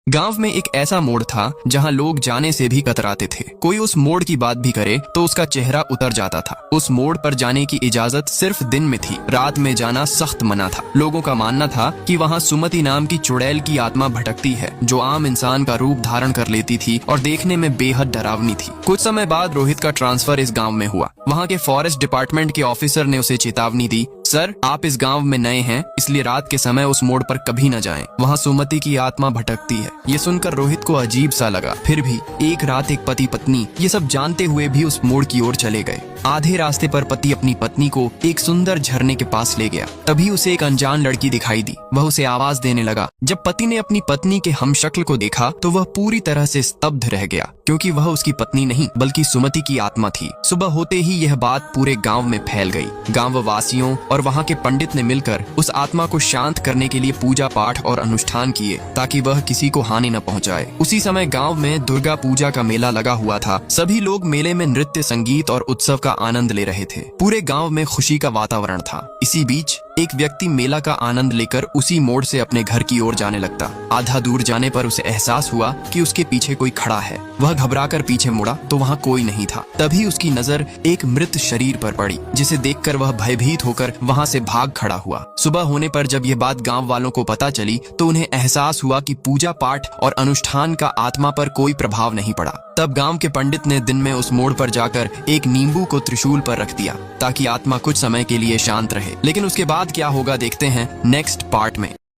गांव में एक ऐसा मोड़ था जहां लोग जाने से भी कतराते थे। कोई उस मोड़ की बात भी करे तो उसका चेहरा उतर जाता था। उस मोड़ पर जाने की इजाजत सिर्फ दिन में थी, रात में जाना सख्त मना था। लोगों का मानना था कि वहां सुमति नाम की चुड़ैल की आत्मा भटकती है, जो आम इंसान का रूप धारण कर लेती थी और देखने में बेहद डरावनी थी। कुछ समय बाद रोहित का ट्रांसफर इस गाँव में हुआ। वहाँ के फॉरेस्ट डिपार्टमेंट के ऑफिसर ने उसे चेतावनी दी, सर आप इस गांव में नए हैं, इसलिए रात के समय उस मोड़ पर कभी न जाएं। वहाँ सुमति की आत्मा भटकती है। ये सुनकर रोहित को अजीब सा लगा। फिर भी एक रात एक पति पत्नी ये सब जानते हुए भी उस मोड़ की ओर चले गए। आधे रास्ते पर पति अपनी पत्नी को एक सुंदर झरने के पास ले गया। तभी उसे एक अनजान लड़की दिखाई दी। वह उसे आवाज देने लगा। जब पति ने अपनी पत्नी के हमशक्ल को देखा तो वह पूरी तरह से स्तब्ध रह गया, क्योंकि वह उसकी पत्नी नहीं बल्कि सुमति की आत्मा थी। सुबह होते ही यह बात पूरे गांव में फैल गई। गांव वासियों और वहां के पंडित ने मिलकर उस आत्मा को शांत करने के लिए पूजा पाठ और अनुष्ठान किए, ताकि वह किसी को हानि न पहुंचाए। उसी समय गांव में दुर्गा पूजा का मेला लगा हुआ था। सभी लोग मेले में नृत्य, संगीत और उत्सव का आनंद ले रहे थे। पूरे गांव में खुशी का वातावरण था। इसी बीच एक व्यक्ति मेला का आनंद लेकर उसी मोड़ से अपने घर की ओर जाने लगता। आधा दूर जाने पर उसे एहसास हुआ कि उसके पीछे कोई खड़ा है। वह घबराकर पीछे मुड़ा तो वहाँ कोई नहीं था। तभी उसकी नजर एक मृत शरीर पर पड़ी, जिसे देखकर वह भयभीत होकर वहाँ से भाग खड़ा हुआ। सुबह होने पर जब यह बात गांव वालों को पता चली तो उन्हें एहसास हुआ कि पूजा पाठ और अनुष्ठान का आत्मा पर कोई प्रभाव नहीं पड़ा। तब गांव के पंडित ने दिन में उस मोड़ पर जाकर एक नींबू को त्रिशूल पर रख दिया, ताकि आत्मा कुछ समय के लिए शांत रहे। लेकिन उसके बाद क्या होगा देखते हैं नेक्स्ट पार्ट में।